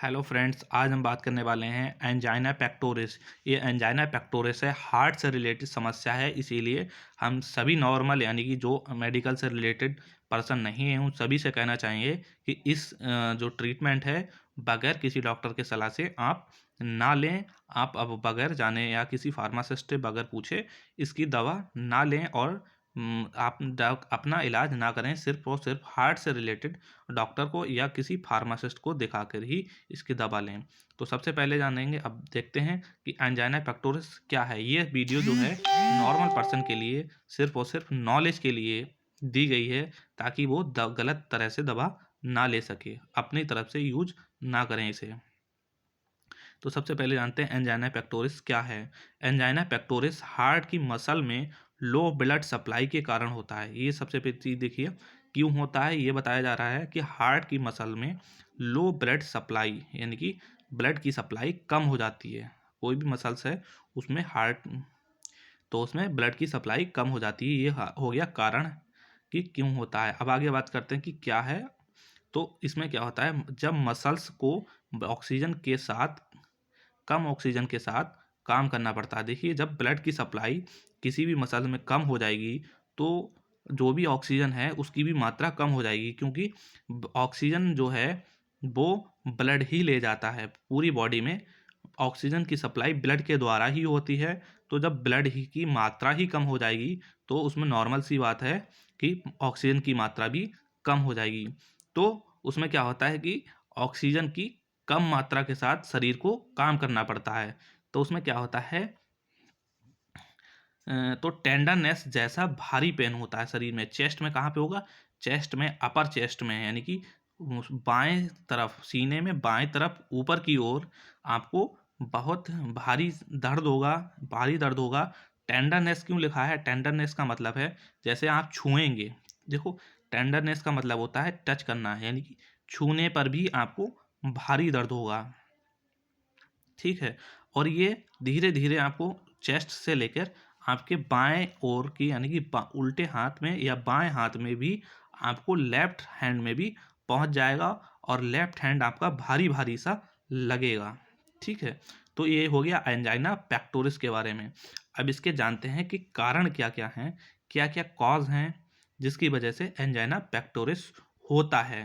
Hello friends, आज हम बात करने वाले हैं एंजाइना पेक्टोरिस। ये एंजाइना पेक्टोरिस है, हार्ट से रिलेटेड समस्या है। इसीलिए हम सभी नॉर्मल यानी कि जो मेडिकल से रिलेटेड पर्सन नहीं है उन सभी से कहना चाहेंगे कि इस जो ट्रीटमेंट है बगैर किसी डॉक्टर के सलाह से आप ना लें। आप अब बगैर जाने या किसी फार्मासिस्ट से बगैर पूछे इसकी दवा ना लें और आप अपना इलाज ना करें। सिर्फ और सिर्फ हार्ट से रिलेटेड डॉक्टर को या किसी फार्मासिस्ट को दिखाकर ही इसकी दवा लें। तो सबसे पहले जानेंगे, अब देखते हैं कि एंजाइना पेक्टोरिस क्या है। ये वीडियो जो है नॉर्मल पर्सन के लिए सिर्फ और सिर्फ नॉलेज के लिए दी गई है, ताकि वो गलत तरह से दवा ना ले सके, अपनी तरफ से यूज ना करें इसे। तो सबसे पहले जानते हैं एंजाइना पेक्टोरिस क्या है। एंजाइना पेक्टोरिस हार्ट की मसल में लो ब्लड सप्लाई के कारण होता है। ये सबसे पहली चीज़ देखिए, क्यों होता है ये बताया जा रहा है कि हार्ट की मसल में लो ब्लड सप्लाई यानी कि ब्लड की सप्लाई कम हो जाती है। कोई भी मसल्स है उसमें हार्ट, तो उसमें ब्लड की सप्लाई कम हो जाती है। ये हो गया कारण कि क्यों होता है। अब आगे बात करते हैं कि क्या है। तो इसमें क्या होता है, जब मसल्स को ऑक्सीजन के साथ कम ऑक्सीजन के साथ काम करना पड़ता है। देखिए, जब ब्लड की सप्लाई किसी भी मसल में कम हो जाएगी तो जो भी ऑक्सीजन है उसकी भी मात्रा कम हो जाएगी, क्योंकि ऑक्सीजन जो है वो ब्लड ही ले जाता है। पूरी बॉडी में ऑक्सीजन की सप्लाई ब्लड के द्वारा ही होती है। तो जब ब्लड ही की मात्रा ही कम हो जाएगी तो उसमें नॉर्मल सी बात है कि ऑक्सीजन की मात्रा भी कम हो जाएगी। तो उसमें क्या होता है कि ऑक्सीजन की कम मात्रा के साथ शरीर को काम करना पड़ता है। तो उसमें क्या होता है, तो टेंडरनेस जैसा भारी पेन होता है शरीर में। चेस्ट में कहाँ पे होगा, चेस्ट में, अपर चेस्ट में, यानी कि बाएं तरफ सीने में बाएं तरफ ऊपर की ओर आपको बहुत भारी दर्द होगा, भारी दर्द होगा। टेंडरनेस क्यों लिखा है, टेंडरनेस का मतलब है जैसे आप छुएंगे। देखो, टेंडरनेस का मतलब होता है टच करना, यानी कि छूने पर भी आपको भारी दर्द होगा। ठीक है, और ये धीरे धीरे आपको चेस्ट से लेकर आपके बाएं ओर की यानी कि उल्टे हाथ में या बाएं हाथ में भी आपको लेफ्ट हैंड में भी पहुंच जाएगा और लेफ्ट हैंड आपका भारी भारी सा लगेगा। ठीक है, तो ये हो गया एंजाइना पेक्टोरिस के बारे में। अब इसके जानते हैं कि कारण क्या क्या हैं, क्या क्या कॉज हैं जिसकी वजह से एंजाइना पेक्टोरिस होता है।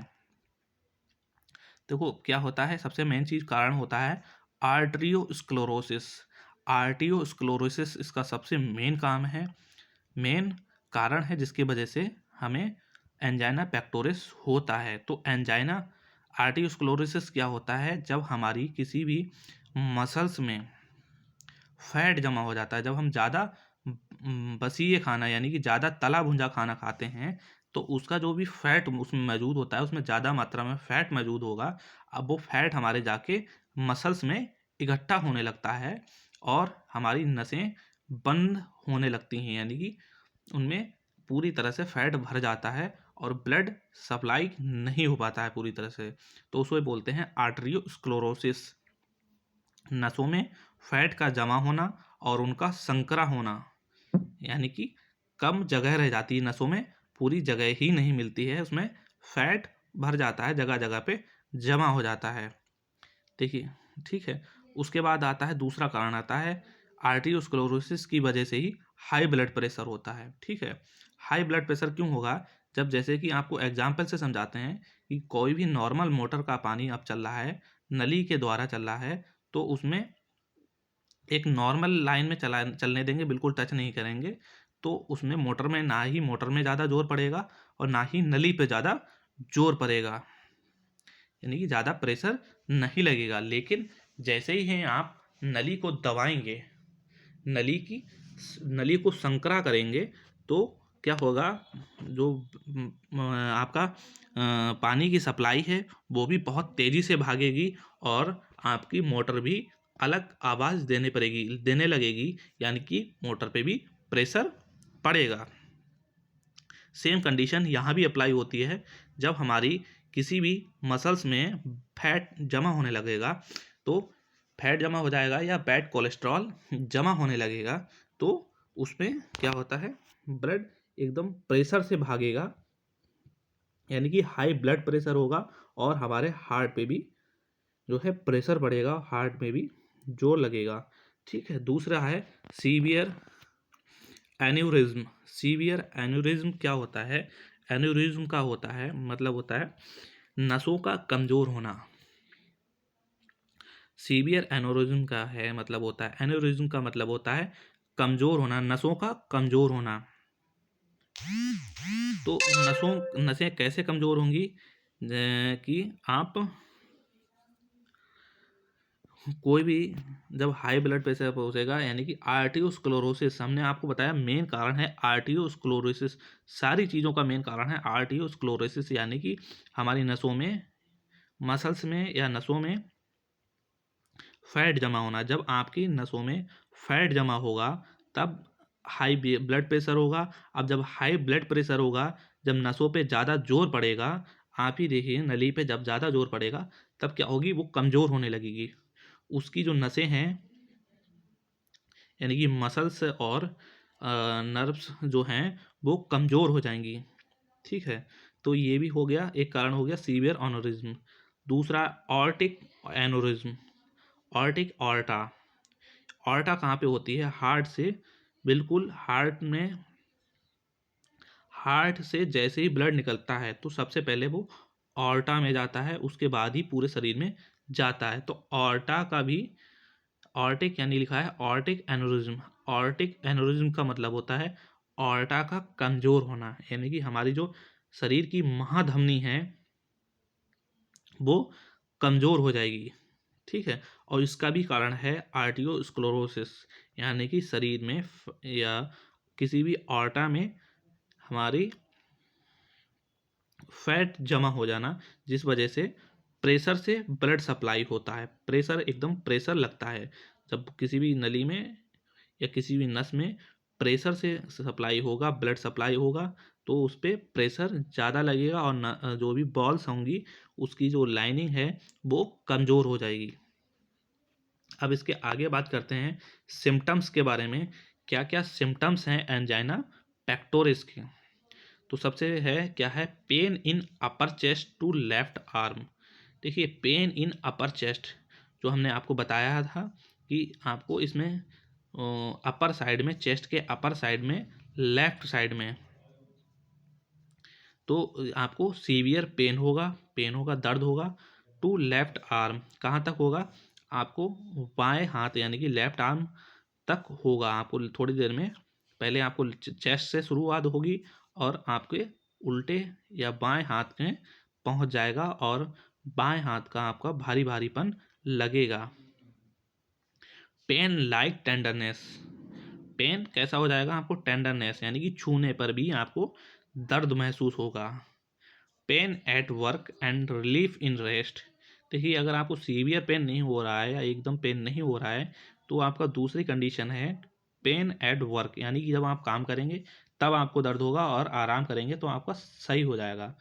देखो क्या होता है, सबसे मेन चीज कारण होता है आर्टरियोस्क्लेरोसिस। आर्टरियोस्क्लेरोसिस इसका सबसे मेन काम है, मेन कारण है जिसकी वजह से हमें एंजाइना पेक्टोरिस होता है। तो एंजाइना आर्टरियोस्क्लेरोसिस क्या होता है, जब हमारी किसी भी मसल्स में फैट जमा हो जाता है। जब हम ज़्यादा बसीए खाना यानी कि ज़्यादा तला भुंजा खाना खाते हैं तो उसका जो भी फैट उसमें मौजूद होता है, उसमें ज़्यादा मात्रा में फैट मौजूद होगा। अब वो फैट हमारे जाके मसल्स में इकट्ठा होने लगता है और हमारी नसें बंद होने लगती हैं, यानी कि उनमें पूरी तरह से फैट भर जाता है और ब्लड सप्लाई नहीं हो पाता है पूरी तरह से। तो उसको बोलते हैं आर्टरियोस्क्लेरोसिस। नसों में फैट का जमा होना और उनका संकरा होना, यानी कि कम जगह रह जाती है नसों में, पूरी जगह ही नहीं मिलती है, उसमें फैट भर जाता है, जगह जगह पे जमा हो जाता है। देखिए, ठीक है। उसके बाद आता है दूसरा कारण, आता है आर्टरियोस्क्लेरोसिस की वजह से ही हाई ब्लड प्रेशर होता है। ठीक है, हाई ब्लड प्रेशर क्यों होगा, जब जैसे कि आपको एग्जाम्पल से समझाते हैं कि कोई भी नॉर्मल मोटर का पानी अब चल रहा है, नली के द्वारा चल रहा है, तो उसमें एक नॉर्मल लाइन में चलने देंगे, बिल्कुल टच नहीं करेंगे, तो उसमें मोटर में ना ही मोटर में ज़्यादा जोर पड़ेगा और ना ही नली पे ज़्यादा जोर पड़ेगा, यानी कि ज़्यादा प्रेशर नहीं लगेगा। लेकिन जैसे ही हैं आप नली को दबाएंगे, नली की नली को संकरा करेंगे, तो क्या होगा, जो आपका पानी की सप्लाई है वो भी बहुत तेज़ी से भागेगी और आपकी मोटर भी अलग आवाज़ देने लगेगी, यानी कि मोटर पे भी प्रेशर पड़ेगा। सेम कंडीशन यहाँ भी अप्लाई होती है। जब हमारी किसी भी मसल्स में फैट जमा होने लगेगा, तो फैट जमा हो जाएगा या बैड कोलेस्ट्रॉल जमा होने लगेगा, तो उसमें क्या होता है, ब्लड एकदम प्रेशर से भागेगा, यानी कि हाई ब्लड प्रेशर होगा और हमारे हार्ट पे भी जो है प्रेशर बढ़ेगा, हार्ट में भी जोर लगेगा। ठीक है, दूसरा है सीवियर एन्यूरिज्म। सीवियर एन्यूरिज्म क्या होता है? एन्यूरिज्म का होता है मतलब होता है नसों का कमजोर होना। सीवियर एन्यूरिज्म का है मतलब होता है, एन्यूरिज्म का मतलब होता है कमजोर होना, नसों का कमजोर होना। तो नसें कैसे कमजोर होंगी? कि आप कोई भी जब हाई ब्लड प्रेशर पहुंचेगा, यानी कि आर्टियोस्क्लेरोसिस, हमने आपको बताया मेन कारण है आर्टियोस्क्लेरोसिस। सारी चीज़ों का मेन कारण है आर्टियोस्क्लेरोसिस, यानी कि हमारी नसों में, मसल्स में या नसों में फैट जमा होना। जब आपकी नसों में फैट जमा होगा तब हाई ब्लड प्रेशर होगा। अब जब हाई ब्लड प्रेशर होगा, जब नसों पे ज़्यादा जोर पड़ेगा, आप ही देखिए नली पे जब ज़्यादा जोर पड़ेगा तब क्या होगी, वो कमज़ोर होने लगेगी। उसकी जो नसें हैं, यानी कि मसल्स और नर्व्स जो हैं वो कमज़ोर हो जाएंगी। ठीक है, तो ये भी हो गया, एक कारण हो गया सीवियर एनोरिज्म। दूसरा aortic aneurysm. Aortic aorta, aorta कहाँ पे होती है? हार्ट से बिल्कुल, हार्ट से जैसे ही ब्लड निकलता है तो सबसे पहले वो ऑर्टा में जाता है, उसके बाद ही पूरे शरीर में जाता है। तो ऑर्टा का भी, ऑर्टिक यानी लिखा है ऑर्टिक एनोरिज्म। ऑर्टिक एनोरिज्म का मतलब होता है ऑर्टा का कमजोर होना, यानी कि हमारी जो शरीर की महाधमनी है वो कमजोर हो जाएगी। ठीक है, और इसका भी कारण है आर्टियोस्क्लेरोसिस, यानी कि शरीर में या किसी भी ऑर्टा में हमारी फैट जमा हो जाना, जिस वजह से प्रेशर से ब्लड सप्लाई होता है। प्रेशर, एकदम प्रेशर लगता है जब किसी भी नली में या किसी भी नस में प्रेशर से सप्लाई होगा, ब्लड सप्लाई होगा, तो उस पर प्रेशर ज़्यादा लगेगा और जो भी बॉल्स होंगी उसकी जो लाइनिंग है वो कमज़ोर हो जाएगी। अब इसके आगे बात करते हैं सिम्टम्स के बारे में। क्या क्या सिम्टम्स हैं एंजाइना पेक्टोरिस के? तो सबसे है क्या है, pain in upper chest to left arm. देखिए, पेन इन अपर चेस्ट जो हमने आपको बताया था कि आपको इसमें अपर साइड में, चेस्ट के अपर साइड में, लेफ्ट साइड में, तो आपको सीवियर पेन होगा, दर्द होगा। टू लेफ्ट आर्म, कहाँ तक होगा? आपको बाएं हाथ यानी कि लेफ्ट आर्म तक होगा। आपको थोड़ी देर में, पहले आपको चेस्ट से शुरुआत होगी और आपके उल्टे या बाएं हाथ में पहुंच जाएगा और बाएं हाथ का आपका भारी भारीपन लगेगा। पेन लाइक टेंडरनेस, पेन कैसा हो जाएगा? आपको टेंडरनेस, यानी कि छूने पर भी आपको दर्द महसूस होगा। Pen at work and relief in rest. देखिए, अगर आपको सीवियर पेन नहीं हो रहा है या एकदम पेन नहीं हो रहा है तो आपका दूसरी कंडीशन है पेन एट वर्क, यानी कि जब आप काम करेंगे तब आपको दर्द होगा और आराम करेंगे तो आपका सही हो जाएगा।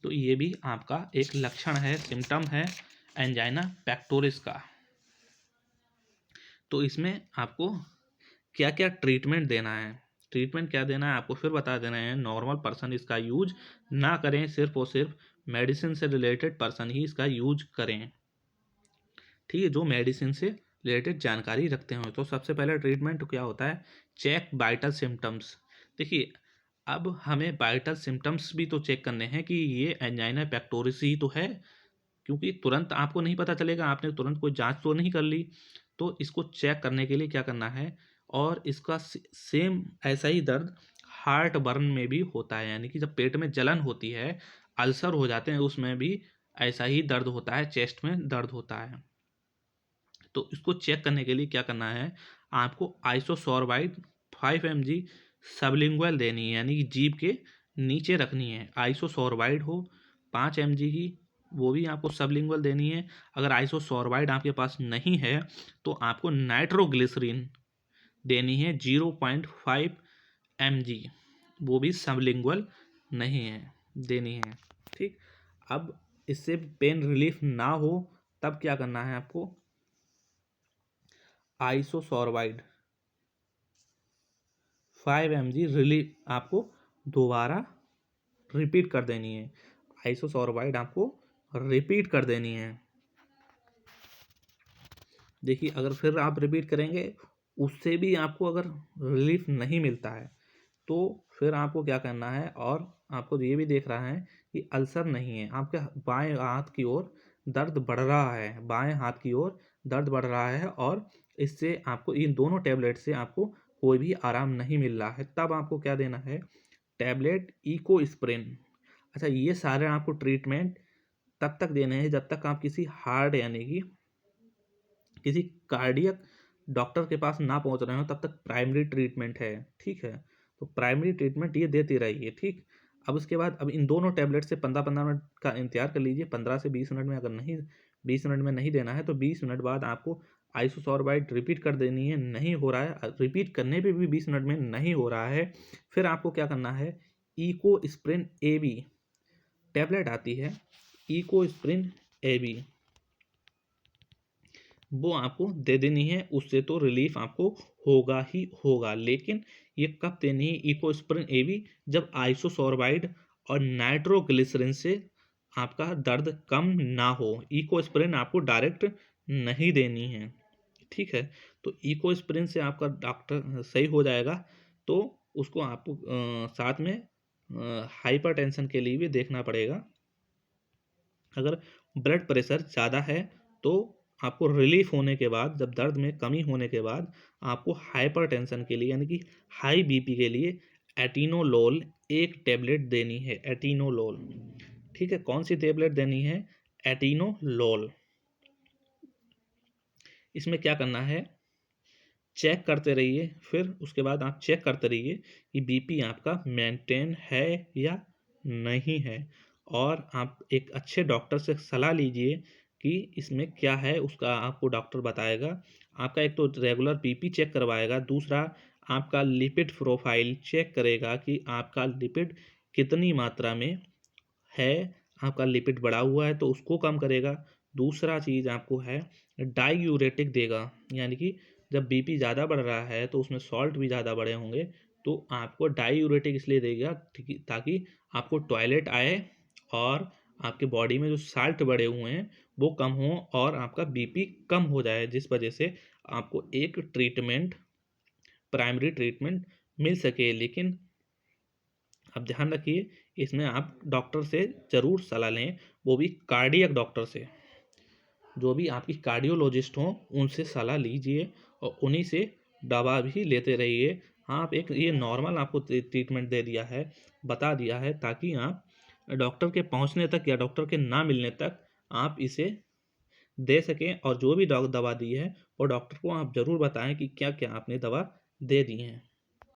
तो ये भी आपका एक लक्षण है, सिम्टम है एंजाइना पेक्टोरिस का। तो इसमें आपको क्या क्या ट्रीटमेंट देना है? ट्रीटमेंट क्या देना है आपको फिर बता देना है। नॉर्मल पर्सन इसका यूज ना करें, सिर्फ और सिर्फ मेडिसिन से रिलेटेड पर्सन ही इसका यूज करें। ठीक है, जो मेडिसिन से रिलेटेड जानकारी रखते हो। तो सबसे पहले ट्रीटमेंट क्या होता है? Check vital symptoms. देखिए, अब हमें वाइटल सिम्टम्स भी तो चेक करने हैं कि ये एंजाइना पेक्टोरिस ही तो है, क्योंकि तुरंत आपको नहीं पता चलेगा, आपने तुरंत कोई जांच तो नहीं कर ली। तो इसको चेक करने के लिए क्या करना है, और इसका सेम ऐसा ही दर्द हार्ट बर्न में भी होता है, यानी कि जब पेट में जलन होती है, अल्सर हो जाते हैं, उसमें भी ऐसा ही दर्द होता है, चेस्ट में दर्द होता है। तो इसको चेक करने के लिए क्या करना है, आपको आइसोसोर्बाइड 5 mg सबलिंगुअल देनी है, यानी कि जीभ के नीचे रखनी है। आइसोसोर्बाइड हो 5 mg की, वो भी आपको सबलिंगुअल देनी है। अगर आइसोसोर्बाइड आपके पास नहीं है तो आपको नाइट्रोग्लिसरीन देनी है 0.5 mg, वो भी सबलिंगुअल नहीं है, देनी है। ठीक, अब इससे पेन रिलीफ ना हो तब क्या करना है आपको, आइसोसोर्बाइड 5 mg रिलीफ आपको दोबारा रिपीट कर देनी है। आइसोसोर्बाइड आपको रिपीट कर देनी है। देखिए अगर फिर आप रिपीट करेंगे, उससे भी आपको अगर रिलीफ नहीं मिलता है, तो फिर आपको क्या करना है, और आपको ये भी देख रहा है कि अल्सर नहीं है, आपके बाएं हाथ की ओर दर्द बढ़ रहा है, बाएं हाथ की ओर दर्द बढ़ रहा है, और इससे आपको इन दोनों टैबलेट से आपको कोई भी आराम नहीं मिल रहा है, तब आपको क्या देना है, टैबलेट इकोस्प्रिन। अच्छा, ये सारे आपको ट्रीटमेंट तब तक देने हैं जब तक आप किसी हार्ट यानी कि किसी कार्डियक डॉक्टर के पास ना पहुंच रहे हो, तब तक प्राइमरी ट्रीटमेंट है। ठीक है, तो प्राइमरी ट्रीटमेंट ये देती रहिए। ठीक, अब उसके बाद अब इन दोनों टैबलेट से 15-15 मिनट का इंतजार कर लीजिए। 15 से 20 मिनट में अगर नहीं, 20 मिनट में नहीं देना है तो 20 मिनट बाद आपको आइसोसोर्बाइड रिपीट कर देनी है। नहीं हो रहा है, रिपीट करने पे भी 20 मिनट में नहीं हो रहा है, फिर आपको क्या करना है, इकोस्प्रिन AB टैबलेट आती है, इकोस्प्रिन AB, वो आपको दे देनी है। उससे तो रिलीफ आपको होगा ही होगा, लेकिन ये कब देनी है इकोस्प्रिन AB, जब आइसोसोर्बाइड और नाइट्रोग्लिसरिन से आपका दर्द कम ना हो। इकोस्प्रिन आपको डायरेक्ट नहीं देनी है। ठीक है, तो इकोस्प्रिन से आपका डॉक्टर सही हो जाएगा, तो उसको आपको साथ में हाइपरटेंशन के लिए भी देखना पड़ेगा। अगर ब्लड प्रेशर ज़्यादा है तो आपको रिलीफ होने के बाद, जब दर्द में कमी होने के बाद, आपको हाइपरटेंशन के लिए यानी कि हाई बीपी के लिए एटिनोलोल एक टैबलेट देनी है। एटिनोलोल, ठीक है, कौन सी टैबलेट देनी है, एटिनोलोल। इसमें क्या करना है, चेक करते रहिए, फिर उसके बाद आप चेक करते रहिए कि बीपी आपका मेंटेन है या नहीं है, और आप एक अच्छे डॉक्टर से सलाह लीजिए कि इसमें क्या है, उसका आपको डॉक्टर बताएगा। आपका एक तो रेगुलर बीपी चेक करवाएगा, दूसरा आपका लिपिड प्रोफाइल चेक करेगा कि आपका लिपिड कितनी मात्रा में है। आपका लिपिड बढ़ा हुआ है तो उसको कम करेगा। दूसरा चीज़ आपको है डाईयूरेटिक देगा, यानी कि जब बीपी ज़्यादा बढ़ रहा है तो उसमें सॉल्ट भी ज़्यादा बढ़े होंगे, तो आपको डाईयूरेटिक इसलिए देगा ताकि आपको टॉयलेट आए और आपके बॉडी में जो साल्ट बढ़े हुए हैं वो कम हो और आपका बीपी कम हो जाए, जिस वजह से आपको एक ट्रीटमेंट, प्राइमरी ट्रीटमेंट मिल सके। लेकिन अब ध्यान रखिए, इसमें आप डॉक्टर से ज़रूर सलाह लें, वो भी कार्डियक डॉक्टर से। जो भी आपकी कार्डियोलॉजिस्ट हों उनसे सलाह लीजिए और उन्हीं से दवा भी लेते रहिए। हाँ, आप एक ये नॉर्मल आपको ट्रीटमेंट दे दिया है, बता दिया है, ताकि आप डॉक्टर के पहुंचने तक या डॉक्टर के ना मिलने तक आप इसे दे सकें, और जो भी दवा दी है वो डॉक्टर को आप ज़रूर बताएं कि क्या क्या आपने दवा दे दी है।